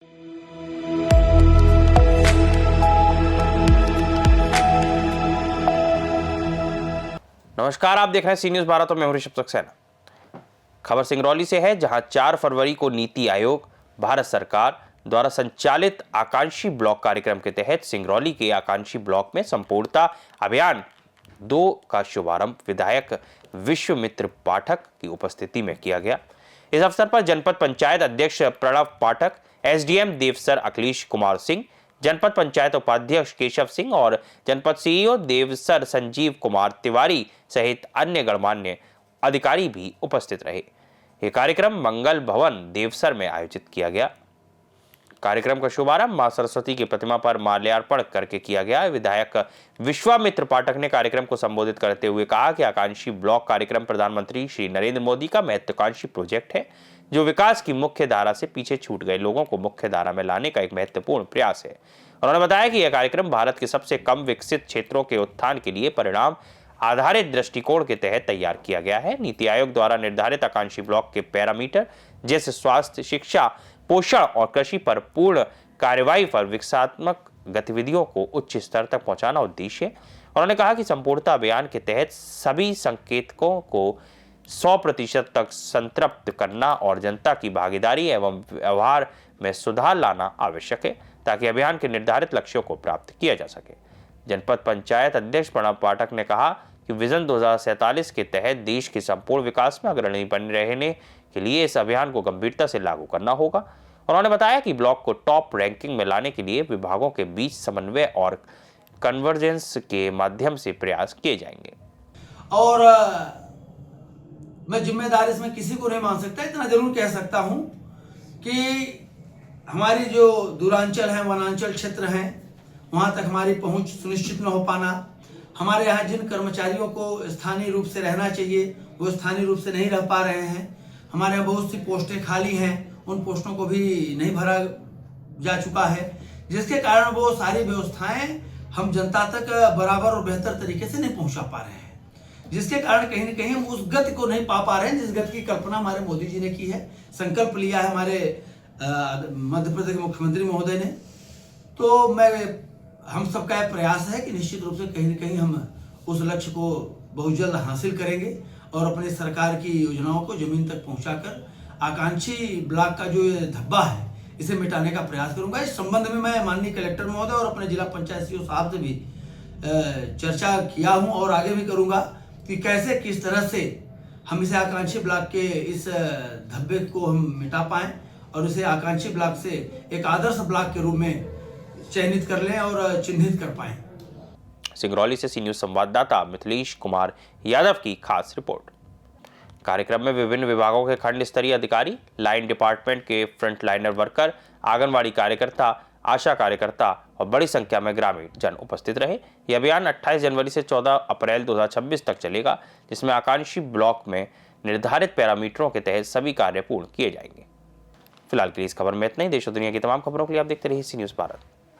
नमस्कार, आप देख रहे हैं सी न्यूज भारत और मैं हूं ऋषभ सक्सेना। खबर सिंगरौली से है, जहां 4 फरवरी को नीति आयोग भारत सरकार द्वारा संचालित आकांक्षी ब्लॉक कार्यक्रम के तहत सिंगरौली के आकांक्षी ब्लॉक में संपूर्णता अभियान 2 का शुभारंभ विधायक विश्वमित्र पाठक की उपस्थिति में किया गया। इस अवसर पर जनपद पंचायत अध्यक्ष प्रणव पाठक, एसडीएम देवसर अखिलेश कुमार सिंह, जनपद पंचायत उपाध्यक्ष केशव सिंह और जनपद सीईओ देवसर संजीव कुमार तिवारी सहित अन्य गणमान्य अधिकारी भी उपस्थित रहे। यह कार्यक्रम मंगल भवन देवसर में आयोजित किया गया। कार्यक्रम का शुभारंभ मां सरस्वती की प्रतिमा पर माल्यार्पण करके किया गया। विधायक विश्वामित्र पाठक ने कार्यक्रम को संबोधित करते हुए कहा कि आकांक्षी ब्लॉक कार्यक्रम प्रधानमंत्री श्री नरेंद्र मोदी का महत्वाकांक्षी प्रोजेक्ट है, जो विकास की मुख्य धारा से पीछे छूट गए लोगों को मुख्य धारा में लाने का एक महत्वपूर्ण प्रयास है। उन्होंने बताया कि यह कार्यक्रम भारत के सबसे कम विकसित क्षेत्रों के उत्थान के लिए परिणाम आधारित दृष्टिकोण के तहत तैयार किया गया है। नीति आयोग द्वारा निर्धारित आकांक्षी ब्लॉक के पैरामीटर जैसे स्वास्थ्य, शिक्षा, पोषण और कृषि पर पूर्ण कार्यवाही पर विकासात्मक गतिविधियों को उच्च स्तर तक पहुंचाना उद्देश्य है। उन्होंने कहा कि संपूर्णता अभियान के तहत सभी संकेतकों को 100% तक संतृप्त करना और जनता की भागीदारी एवं व्यवहार में सुधार लाना आवश्यक है, ताकि अभियान के निर्धारित लक्ष्यों को प्राप्त किया जा सके। जनपद पंचायत अध्यक्ष प्रणव पाठक ने कहा कि विजन 2047 के तहत देश के संपूर्ण विकास में अग्रणी बने रहने के लिए इस अभियान को गंभीरता से लागू करना होगा। उन्होंने बताया कि ब्लॉक को टॉप रैंकिंग में लाने के लिए विभागों के बीच समन्वय और कन्वर्जेंस के माध्यम से प्रयास किए जाएंगे। और मैं जिम्मेदारी इसमें किसी को नहीं मान सकता, इतना जरूर कह सकता हूं कि हमारी जो दूरांचल है, वनांचल क्षेत्र हैं, वहां तक हमारी पहुंच सुनिश्चित न हो पाना, हमारे यहाँ जिन कर्मचारियों को स्थानीय रूप से रहना चाहिए वो स्थानीय रूप से नहीं रह पा रहे हैं। हमारे यहाँ बहुत सी पोस्टें खाली हैं, उन पोस्टों को भी नहीं भरा जा चुका है, जिसके कारण वो सारी व्यवस्थाएं हम जनता तक बराबर और बेहतर तरीके से नहीं पहुंचा पा रहे हैं, जिसके कारण कहीं न कहीं हम उस गति को नहीं पा पा रहे हैं जिस गति की कल्पना हमारे मोदी जी ने की है, संकल्प लिया है हमारे मध्य प्रदेश के मुख्यमंत्री महोदय ने। तो हम सबका यह प्रयास है कि निश्चित रूप से कहीं न कहीं हम उस लक्ष्य को बहुत जल्द हासिल करेंगे और अपनी सरकार की योजनाओं को जमीन तक पहुंचाकर आकांक्षी ब्लॉक का जो ये धब्बा है इसे मिटाने का प्रयास करूंगा। इस संबंध में मैं माननीय कलेक्टर महोदय और अपने जिला पंचायत सीईओ साहब से भी चर्चा किया हूं और आगे भी करूंगा कि कैसे किस तरह से हम इसे आकांक्षी ब्लॉक के इस धब्बे को हम मिटा पाएं और इसे आकांक्षी ब्लॉक से एक आदर्श ब्लॉक के रूप में चयनित कर लें और चिन्हित कर पाएं। सिंगरौली से सी न्यूज संवाददाता मिथिलेश कुमार यादव की खास रिपोर्ट। कार्यक्रम में विभिन्न विभागों के खंड स्तरीय अधिकारी, लाइन डिपार्टमेंट के फ्रंटलाइनर वर्कर, आंगनवाड़ी कार्यकर्ता, आशा कार्यकर्ता और बड़ी संख्या में ग्रामीण जन उपस्थित रहे। यह अभियान 28 जनवरी से 14 अप्रैल 2026 तक चलेगा, जिसमें आकांक्षी ब्लॉक में निर्धारित पैरामीटरों के तहत सभी कार्य पूर्ण किए जाएंगे। फिलहाल के लिए इस खबर में इतना ही। देश और दुनिया की तमाम खबरों के लिए आप देखते रहिए सी न्यूज भारत।